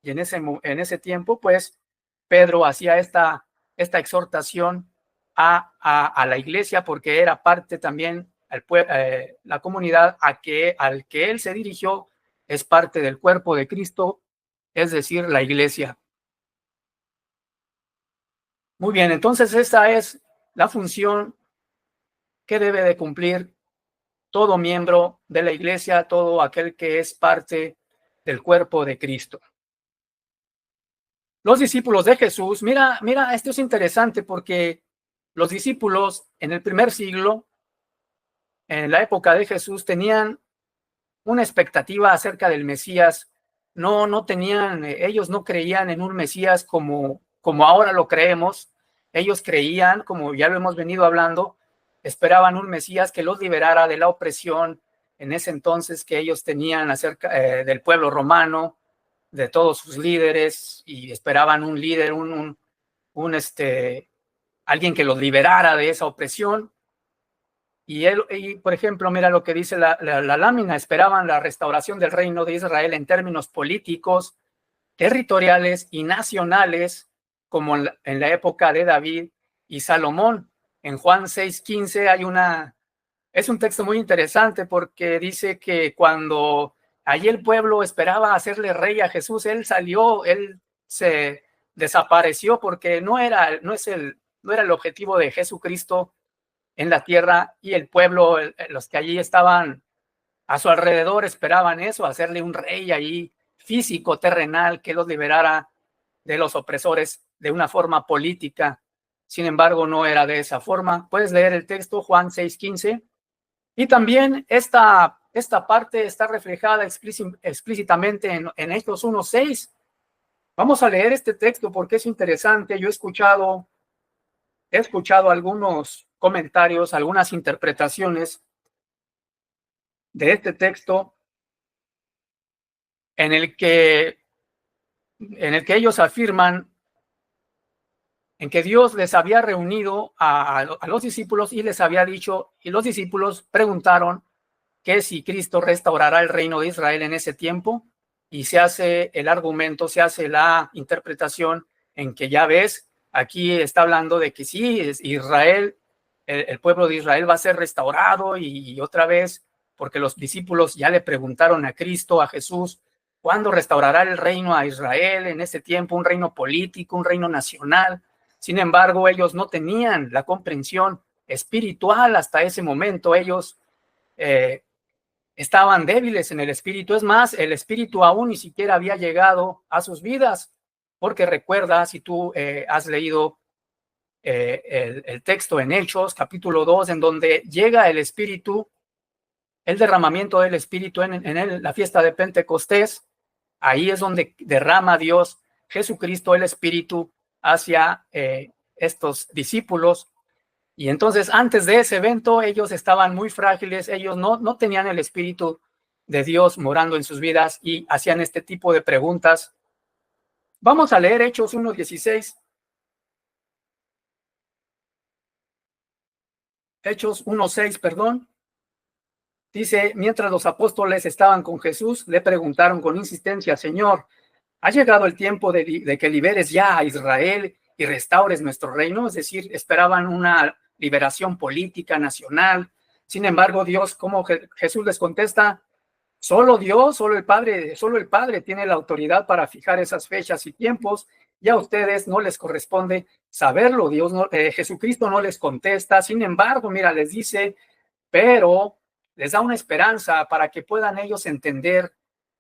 Y en ese tiempo, pues, Pedro hacía esta exhortación a la iglesia, porque era parte también, la comunidad al que él se dirigió es parte del cuerpo de Cristo, es decir, la iglesia. Muy bien, entonces esa es la función que debe de cumplir todo miembro de la iglesia, todo aquel que es parte del cuerpo de Cristo. Los discípulos de Jesús, mira, esto es interesante porque los discípulos en el primer siglo, en la época de Jesús, tenían una expectativa acerca del Mesías. No tenían, ellos no creían en un Mesías como ahora lo creemos. Ellos creían, como ya lo hemos venido hablando, esperaban un Mesías que los liberara de la opresión en ese entonces que ellos tenían acerca del pueblo romano, de todos sus líderes, y esperaban un líder, alguien que los liberara de esa opresión. Y por ejemplo, mira lo que dice la lámina, esperaban la restauración del reino de Israel en términos políticos, territoriales y nacionales, como en la época de David y Salomón. En Juan 6:15 es un texto muy interesante porque dice que cuando allí el pueblo esperaba hacerle rey a Jesús, él salió, él se desapareció porque no era el objetivo de Jesucristo en la tierra, y el pueblo, los que allí estaban a su alrededor esperaban eso, hacerle un rey allí físico, terrenal, que los liberara de los opresores de una forma política. Sin embargo, no era de esa forma. Puedes leer el texto, Juan 6:15. Y también esta parte está reflejada explícitamente en Hechos 1:6. Vamos a leer este texto porque es interesante. Yo he escuchado algunos comentarios, algunas interpretaciones de este texto en el que ellos afirman en que Dios les había reunido a los discípulos y les había dicho, y los discípulos preguntaron que si Cristo restaurará el reino de Israel en ese tiempo, y se hace el argumento, se hace la interpretación en que ya ves, aquí está hablando de que sí, Israel, el pueblo de Israel va a ser restaurado, y otra vez, porque los discípulos ya le preguntaron a Cristo, a Jesús, ¿cuándo restaurará el reino a Israel en ese tiempo? Un reino político, un reino nacional. Sin embargo, ellos no tenían la comprensión espiritual hasta ese momento. Ellos estaban débiles en el espíritu. Es más, el espíritu aún ni siquiera había llegado a sus vidas, porque recuerda, si tú has leído el texto en Hechos, capítulo 2, en donde llega el espíritu, el derramamiento del espíritu en la fiesta de Pentecostés, ahí es donde derrama Dios, Jesucristo, el espíritu hacia estos discípulos. Y entonces, antes de ese evento, ellos estaban muy frágiles, ellos no tenían el Espíritu de Dios morando en sus vidas y hacían este tipo de preguntas. Vamos a leer Hechos 1:16. Hechos 1:6, perdón. Dice, mientras los apóstoles estaban con Jesús, le preguntaron con insistencia, Señor, ¿ha llegado el tiempo de que liberes ya a Israel y restaures nuestro reino? Es decir, esperaban una liberación política nacional. Sin embargo, Dios, como Jesús les contesta, solo Dios, solo el Padre tiene la autoridad para fijar esas fechas y tiempos, y a ustedes no les corresponde saberlo. Jesucristo no les contesta. Sin embargo, mira, les dice, pero les da una esperanza para que puedan ellos entender,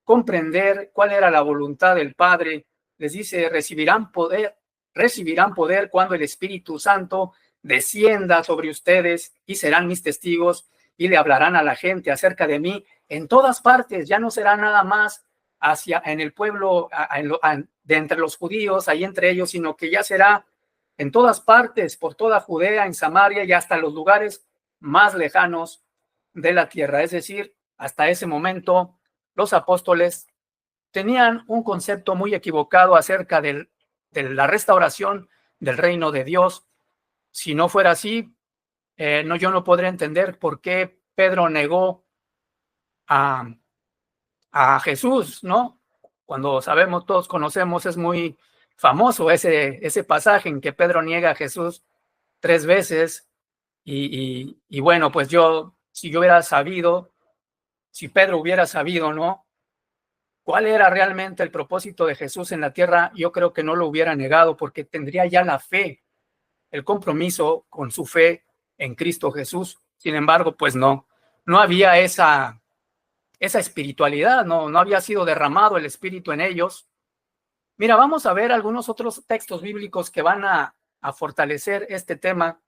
comprender cuál era la voluntad del Padre. Les dice, recibirán poder cuando el Espíritu Santo descienda sobre ustedes, y serán mis testigos y le hablarán a la gente acerca de mí en todas partes. Ya no será nada más en el pueblo, de entre los judíos, ahí entre ellos, sino que ya será en todas partes, por toda Judea, en Samaria y hasta los lugares más lejanos de la tierra. Es decir, hasta ese momento los apóstoles tenían un concepto muy equivocado acerca de la restauración del reino de Dios. Si no fuera así, yo no podré entender por qué Pedro negó a Jesús, ¿no? Cuando sabemos, todos conocemos, es muy famoso ese pasaje en que Pedro niega a Jesús 3 veces. Y bueno, pues si Pedro hubiera sabido, ¿no?, cuál era realmente el propósito de Jesús en la tierra, yo creo que no lo hubiera negado, porque tendría ya la fe, el compromiso con su fe en Cristo Jesús. Sin embargo, pues no había esa espiritualidad, no había sido derramado el Espíritu en ellos. Mira, vamos a ver algunos otros textos bíblicos que van a fortalecer este tema.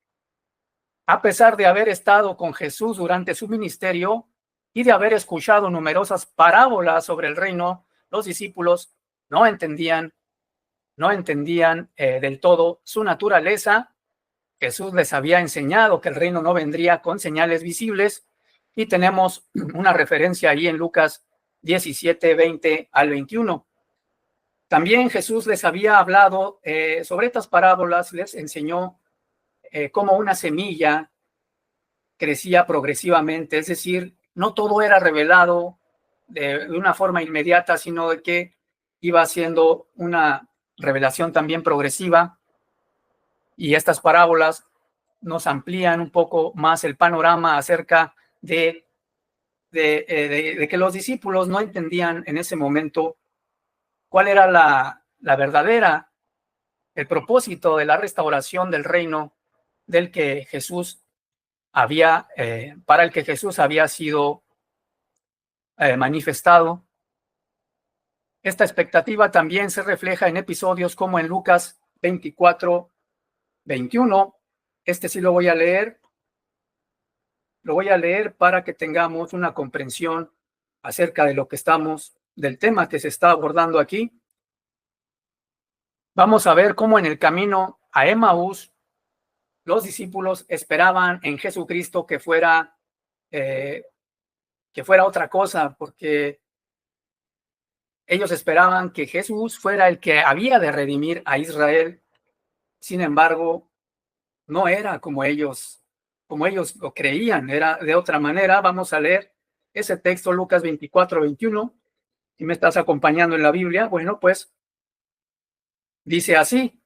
A pesar de haber estado con Jesús durante su ministerio y de haber escuchado numerosas parábolas sobre el reino, los discípulos no entendían del todo su naturaleza. Jesús les había enseñado que el reino no vendría con señales visibles, y tenemos una referencia ahí en Lucas 17, 20 al 21. También Jesús les había hablado sobre estas parábolas, les enseñó cómo una semilla crecía progresivamente, es decir, no todo era revelado de una forma inmediata, sino de que iba haciendo una revelación también progresiva, y estas parábolas nos amplían un poco más el panorama acerca de que los discípulos no entendían en ese momento cuál era la verdadera, el propósito de la restauración del reino del que Jesús había, para el que Jesús había sido manifestado. Esta expectativa también se refleja en episodios como en Lucas 24, 21. Este sí lo voy a leer. Lo voy a leer para que tengamos una comprensión acerca de lo que del tema que se está abordando aquí. Vamos a ver cómo en el camino a Emaús los discípulos esperaban en Jesucristo que fuera otra cosa, porque ellos esperaban que Jesús fuera el que había de redimir a Israel. Sin embargo, no era como ellos lo creían, era de otra manera. Vamos a leer ese texto, Lucas 24, 21. Si me estás acompañando en la Biblia, bueno, pues dice así: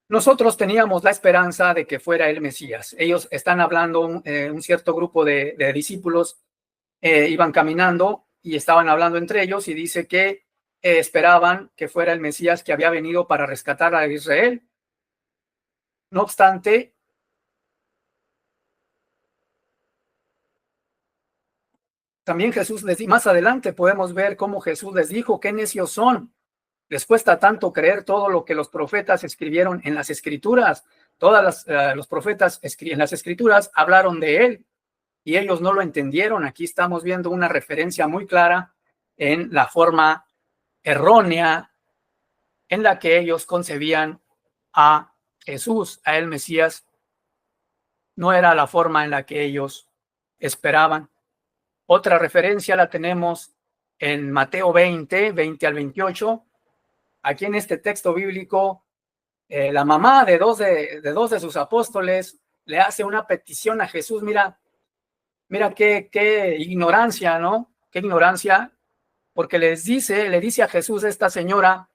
nosotros teníamos la esperanza de que fuera el Mesías. Ellos están hablando, un cierto grupo de discípulos iban caminando y estaban hablando entre ellos, y dice que esperaban que fuera el Mesías que había venido para rescatar a Israel. No obstante, también Jesús más adelante podemos ver cómo Jesús les dijo: qué necios son, les cuesta tanto creer todo lo que los profetas escribieron en las Escrituras. Los profetas en las Escrituras hablaron de él y ellos no lo entendieron. Aquí estamos viendo una referencia muy clara en la forma errónea en la que ellos concebían a Jesús, a el Mesías. No era la forma en la que ellos esperaban. Otra referencia la tenemos en Mateo 20, 20 al 28. Aquí en este texto bíblico, la mamá de dos de sus apóstoles le hace una petición a Jesús. Mira qué ignorancia, ¿no? Qué ignorancia, porque le dice a Jesús esta señora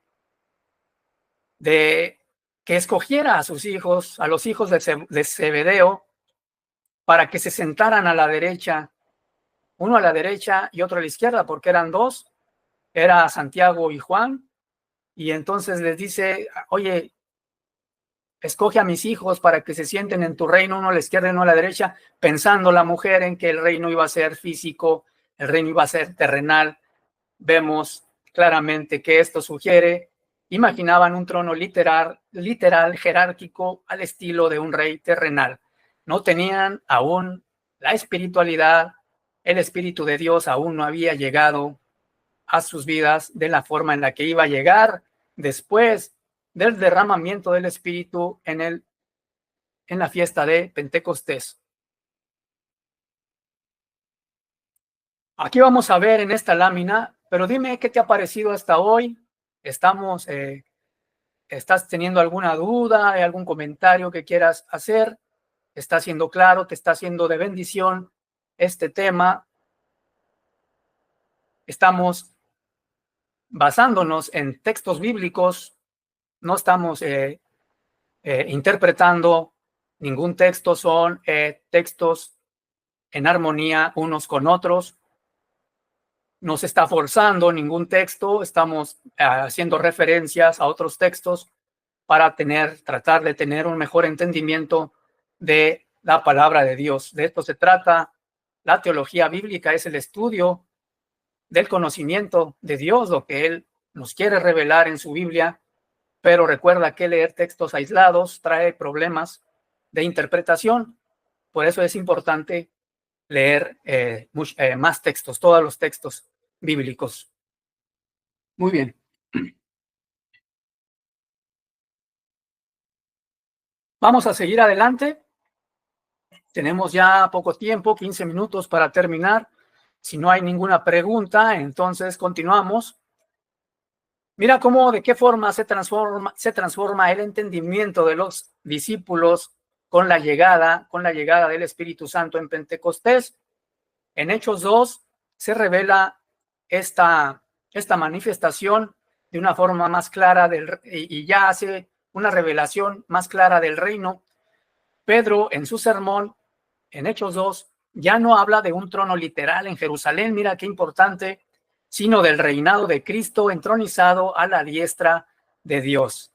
de que escogiera a sus hijos, a los hijos de Zebedeo, para que se sentaran a la derecha, uno a la derecha y otro a la izquierda, porque eran dos, era Santiago y Juan, y entonces les dice: oye, escoge a mis hijos para que se sienten en tu reino, uno a la izquierda y uno a la derecha, pensando la mujer en que el reino iba a ser físico, el reino iba a ser terrenal. Vemos claramente que esto sugiere, imaginaban un trono literal, jerárquico, al estilo de un rey terrenal. No tenían aún la espiritualidad, el Espíritu de Dios aún no había llegado a sus vidas de la forma en la que iba a llegar después del derramamiento del Espíritu en la fiesta de Pentecostés. Aquí vamos a ver en esta lámina, pero dime qué te ha parecido hasta hoy. ¿Estás teniendo alguna duda, algún comentario que quieras hacer? ¿Está siendo claro? ¿Te está siendo de bendición este tema? Estamos basándonos en textos bíblicos, no estamos interpretando ningún texto, son textos en armonía unos con otros. No se está forzando ningún texto, estamos haciendo referencias a otros textos para tratar de tener un mejor entendimiento de la palabra de Dios. De esto se trata. La teología bíblica es el estudio del conocimiento de Dios, lo que Él nos quiere revelar en su Biblia, pero recuerda que leer textos aislados trae problemas de interpretación. Por eso es importante leer más textos, todos los textos bíblicos. Muy bien. Vamos a seguir adelante. Tenemos ya poco tiempo, 15 minutos para terminar. Si no hay ninguna pregunta, entonces continuamos. Mira de qué forma se transforma el entendimiento de los discípulos con la llegada del Espíritu Santo en Pentecostés. En Hechos 2 se revela esta manifestación de una forma más clara y ya hace una revelación más clara del reino. Pedro, en su sermón, en Hechos 2, ya no habla de un trono literal en Jerusalén, mira qué importante, sino del reinado de Cristo entronizado a la diestra de Dios.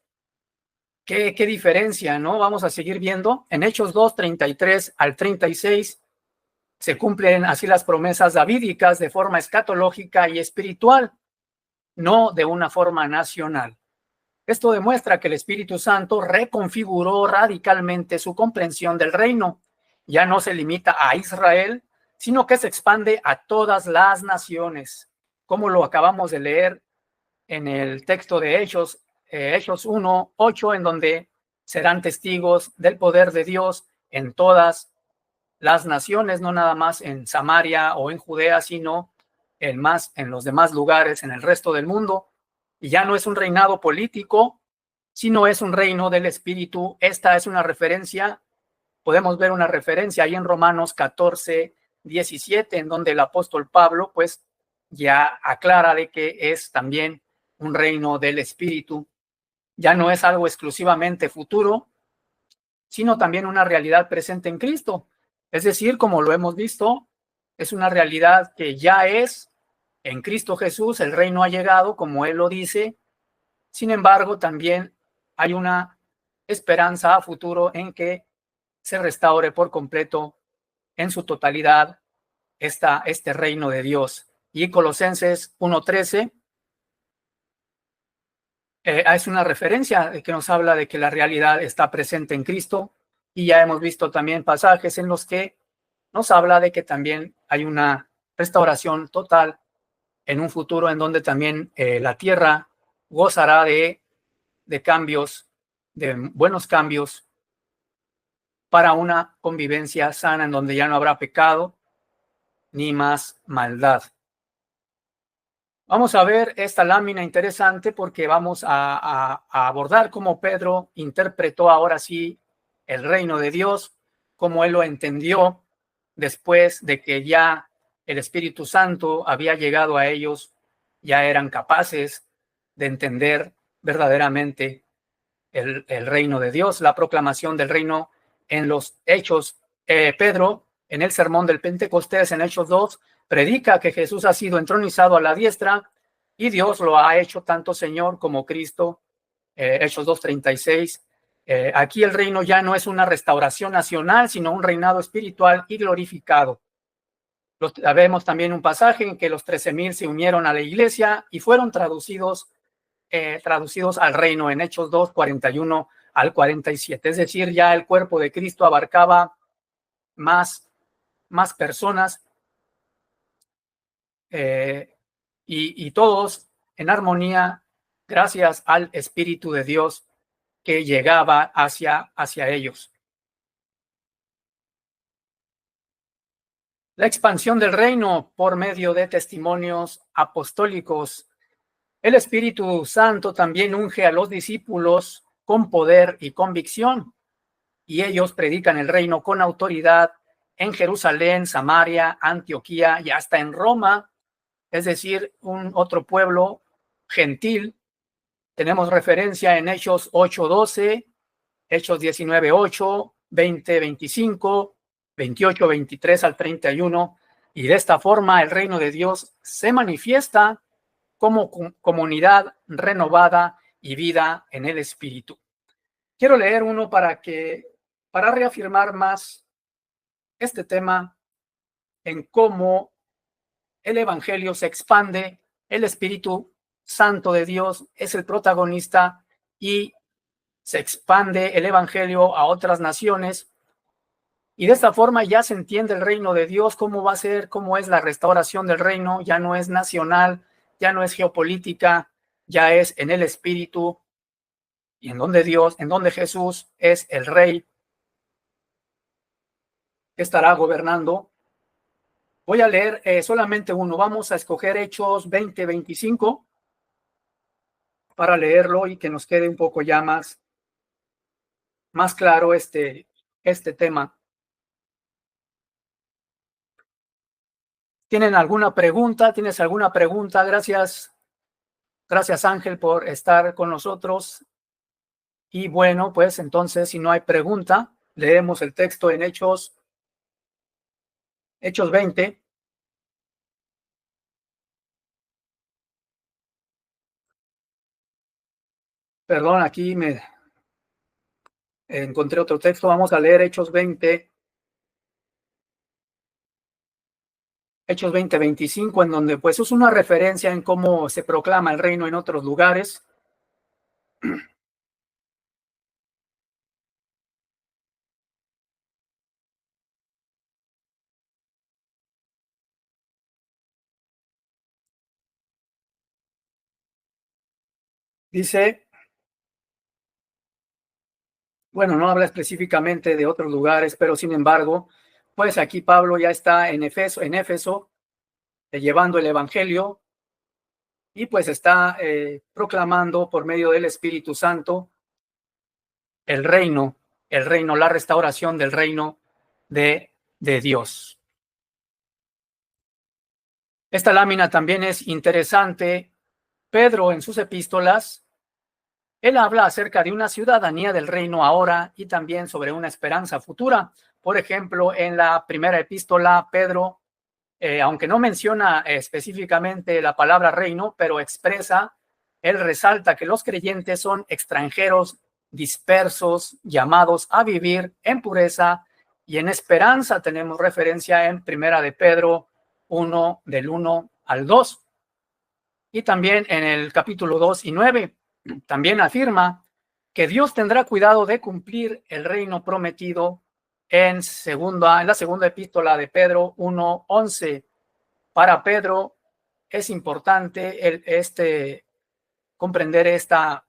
Qué diferencia, ¿no? Vamos a seguir viendo. En Hechos 2, 33 al 36, se cumplen así las promesas davídicas de forma escatológica y espiritual, no de una forma nacional. Esto demuestra que el Espíritu Santo reconfiguró radicalmente su comprensión del reino. Ya no se limita a Israel, sino que se expande a todas las naciones, como lo acabamos de leer en el texto de Hechos 1, 8, en donde serán testigos del poder de Dios en todas las naciones, no nada más en Samaria o en Judea, sino en los demás lugares, en el resto del mundo. Y ya no es un reinado político, sino es un reino del Espíritu. Esta es una referencia, podemos ver una referencia ahí en Romanos 14, 17, en donde el apóstol Pablo, pues, ya aclara de que es también un reino del Espíritu. Ya no es algo exclusivamente futuro, sino también una realidad presente en Cristo. Es decir, como lo hemos visto, es una realidad que ya es en Cristo Jesús, el reino ha llegado, como Él lo dice. Sin embargo, también hay una esperanza a futuro en que se restaure por completo, en su totalidad, este reino de Dios. Y Colosenses 1:13 es una referencia que nos habla de que la realidad está presente en Cristo, y ya hemos visto también pasajes en los que nos habla de que también hay una restauración total en un futuro en donde también la tierra gozará de cambios, de buenos cambios para una convivencia sana en donde ya no habrá pecado ni más maldad. Vamos a ver esta lámina interesante porque vamos a abordar cómo Pedro interpretó ahora sí el reino de Dios, cómo él lo entendió después de que ya el Espíritu Santo había llegado a ellos, ya eran capaces de entender verdaderamente el reino de Dios, la proclamación del reino en los hechos. Pedro, en el sermón del Pentecostés, en Hechos 2, predica que Jesús ha sido entronizado a la diestra y Dios lo ha hecho tanto Señor como Cristo. Hechos 2:36. Aquí el reino ya no es una restauración nacional, sino un reinado espiritual y glorificado. Vemos también un pasaje en que los 13,000 se unieron a la iglesia y fueron traducidos al reino en Hechos 2, 41 al 47. Es decir, ya el cuerpo de Cristo abarcaba más personas y todos en armonía gracias al Espíritu de Dios que llegaba hacia ellos. La expansión del reino por medio de testimonios apostólicos. El Espíritu Santo también unge a los discípulos con poder y convicción, y ellos predican el reino con autoridad en Jerusalén, Samaria, Antioquía y hasta en Roma, es decir, un otro pueblo gentil. Tenemos referencia en Hechos 8:12, Hechos 19:8, 20:25, 28:23 al 31, y de esta forma el reino de Dios se manifiesta como comunidad renovada y vida en el Espíritu. Quiero leer uno para reafirmar más este tema en cómo el Evangelio se expande, el Espíritu Santo de Dios es el protagonista y se expande el Evangelio a otras naciones, y de esta forma ya se entiende el reino de Dios, cómo va a ser, cómo es la restauración del reino. Ya no es nacional, ya no es geopolítica, ya es en el Espíritu, y en donde Jesús es el Rey que estará gobernando. Voy a leer solamente uno. Vamos a escoger Hechos 20:25 para leerlo y que nos quede un poco ya más claro este tema. ¿Tienes alguna pregunta? Gracias. Gracias, Ángel, por estar con nosotros. Y bueno, pues entonces, si no hay pregunta, leemos el texto en Hechos 20. Perdón, aquí me encontré otro texto. Vamos a leer Hechos 20, 25, en donde pues es una referencia en cómo se proclama el reino en otros lugares. Dice, bueno, no habla específicamente de otros lugares, pero sin embargo, pues aquí Pablo ya está en Éfeso, llevando el evangelio y pues está proclamando por medio del Espíritu Santo el reino, la restauración del reino de Dios. Esta lámina también es interesante. Pedro en sus epístolas, él habla acerca de una ciudadanía del reino ahora y también sobre una esperanza futura. Por ejemplo, en la primera epístola, Pedro, aunque no menciona específicamente la palabra reino, pero expresa, él resalta que los creyentes son extranjeros dispersos, llamados a vivir en pureza y en esperanza. Tenemos referencia en primera de Pedro 1, del 1 al 2. Y también en el capítulo 2 y 9, también afirma que Dios tendrá cuidado de cumplir el reino prometido en la segunda epístola de Pedro 1:11. Para Pedro es importante comprender este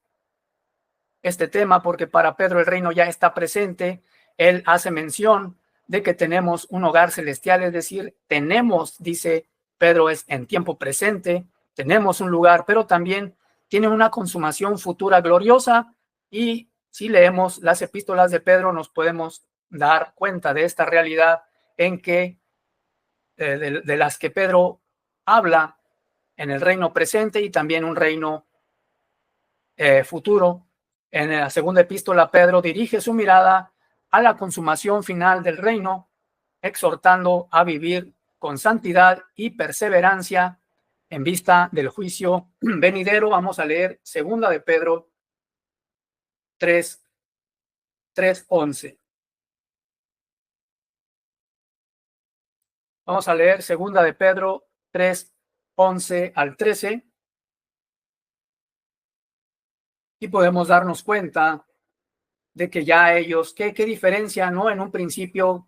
tema, porque para Pedro el reino ya está presente. Él hace mención de que tenemos un hogar celestial, es decir, tenemos, dice Pedro, es en tiempo presente, tenemos un lugar, pero también tiene una consumación futura gloriosa. Y si leemos las epístolas de Pedro, nos podemos dar cuenta de esta realidad en que de las que Pedro habla en el reino presente y también un reino futuro. En la segunda epístola, Pedro dirige su mirada a la consumación final del reino, exhortando a vivir con santidad y perseverancia en vista del juicio venidero. Vamos a leer segunda de Pedro 3:11. Vamos a leer segunda de Pedro 3:11 al 13 y podemos darnos cuenta de que ya ellos, qué diferencia, ¿no? En un principio,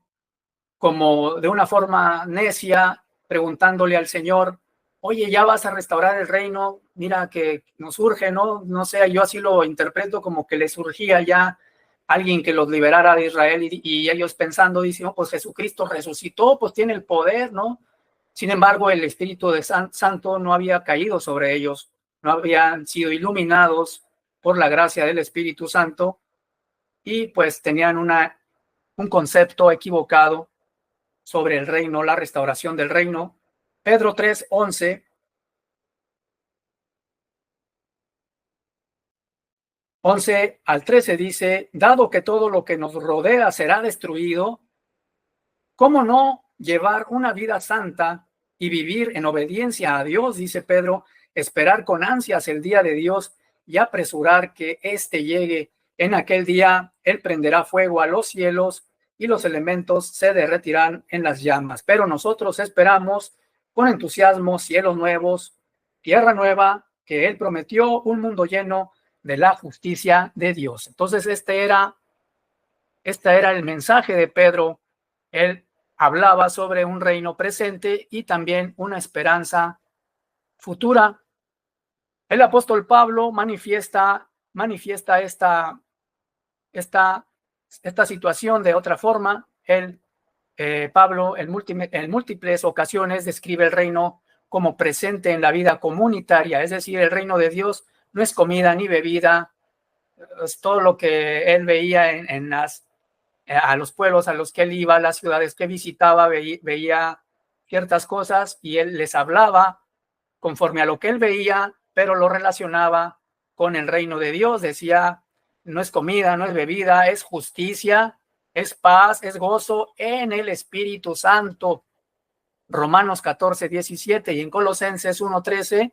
como de una forma necia, preguntándole al Señor, oye, ya vas a restaurar el reino, mira que nos urge, ¿no? No sé, yo así lo interpreto, como que les surgía ya alguien que los liberara de Israel, y ellos pensando, dicen, oh, pues Jesucristo resucitó, pues tiene el poder, ¿no? Sin embargo, el Espíritu de Santo no había caído sobre ellos, no habían sido iluminados por la gracia del Espíritu Santo, y pues tenían un concepto equivocado sobre el reino, la restauración del reino. Pedro 3:11, 11 al 13 dice, dado que todo lo que nos rodea será destruido, ¿cómo no llevar una vida santa y vivir en obediencia a Dios? Dice Pedro, esperar con ansias el día de Dios y apresurar que éste llegue. En aquel día Él prenderá fuego a los cielos y los elementos se derretirán en las llamas. Pero nosotros esperamos con entusiasmo cielos nuevos, tierra nueva, que Él prometió, un mundo lleno de la justicia de Dios. Entonces este era el mensaje de Pedro. Él hablaba sobre un reino presente y también una esperanza futura. El apóstol Pablo manifiesta esta situación de otra forma. Pablo en múltiples ocasiones describe el reino como presente en la vida comunitaria, es decir, el reino de Dios no es comida ni bebida, es todo lo que él veía a los pueblos a los que él iba, las ciudades que visitaba, veía ciertas cosas y él les hablaba conforme a lo que él veía, pero lo relacionaba con el reino de Dios. Decía, no es comida, no es bebida, es justicia, es paz, es gozo en el Espíritu Santo. Romanos 14:17 y en Colosenses 1:13,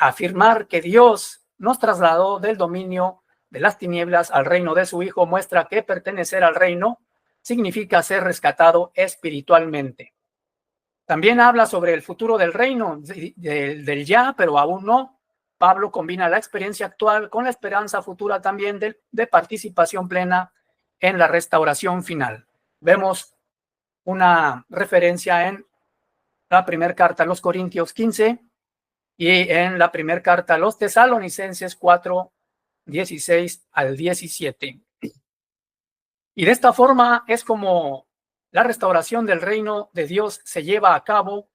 afirmar que Dios nos trasladó del dominio de las tinieblas al reino de su Hijo muestra que pertenecer al reino significa ser rescatado espiritualmente. También habla sobre el futuro del reino, del ya, pero aún no. Pablo combina la experiencia actual con la esperanza futura también de participación plena en la restauración final. Vemos una referencia en la primera carta a los Corintios 15 y en la primera carta a los Tesalonicenses 4:16-17. Y de esta forma es como la restauración del reino de Dios se lleva a cabo.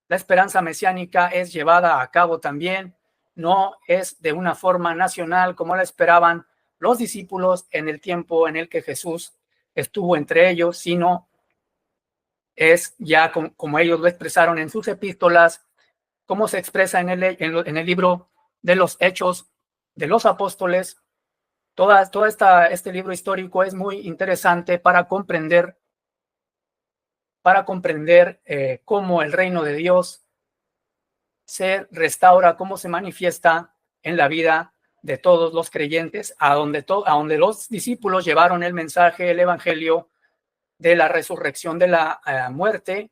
La esperanza mesiánica es llevada a cabo también. No es de una forma nacional como la esperaban los discípulos en el tiempo en el que Jesús estuvo entre ellos, sino es ya como ellos lo expresaron en sus epístolas, como se expresa en el libro de los Hechos de los Apóstoles. Este libro histórico es muy interesante para comprender cómo el reino de Dios se restaura, cómo se manifiesta en la vida de todos los creyentes, a donde los discípulos llevaron el mensaje, el evangelio de la resurrección, de la muerte,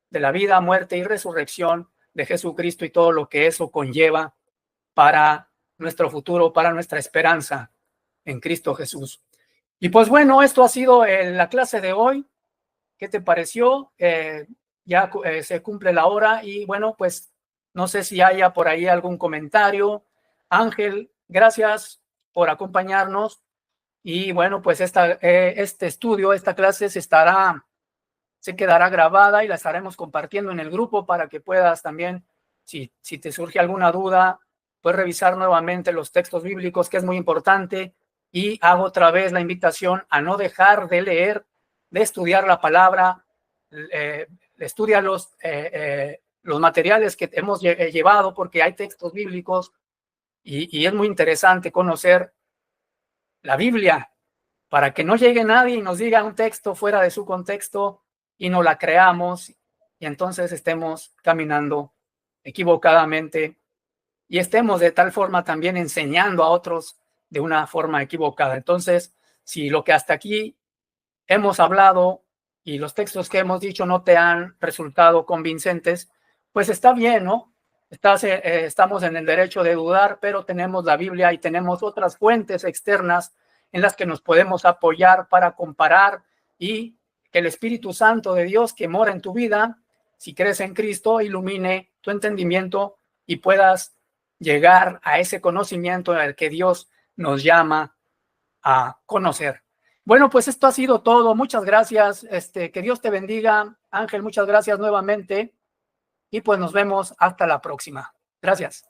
de la vida, muerte y resurrección de Jesucristo y todo lo que eso conlleva para nuestro futuro, para nuestra esperanza en Cristo Jesús. Y pues bueno, esto ha sido la clase de hoy. ¿Qué te pareció? Ya se cumple la hora y bueno, pues no sé si haya por ahí algún comentario. Ángel, gracias por acompañarnos. Y bueno, pues este estudio, esta clase se quedará grabada y la estaremos compartiendo en el grupo para que puedas también, si te surge alguna duda, puedes revisar nuevamente los textos bíblicos, que es muy importante. Y hago otra vez la invitación a no dejar de leer, de estudiar la palabra. Estudia los materiales que hemos llevado, porque hay textos bíblicos y es muy interesante conocer la Biblia para que no llegue nadie y nos diga un texto fuera de su contexto y no la creamos y entonces estemos caminando equivocadamente y estemos de tal forma también enseñando a otros de una forma equivocada. Entonces, si lo que hasta aquí hemos hablado y los textos que hemos dicho no te han resultado convincentes, pues está bien, ¿no? Estamos en el derecho de dudar, pero tenemos la Biblia y tenemos otras fuentes externas en las que nos podemos apoyar para comparar y que el Espíritu Santo de Dios que mora en tu vida, si crees en Cristo, ilumine tu entendimiento y puedas llegar a ese conocimiento al que Dios nos llama a conocer. Bueno, pues esto ha sido todo. Muchas gracias. Que Dios te bendiga. Ángel, muchas gracias nuevamente. Y pues nos vemos hasta la próxima. Gracias.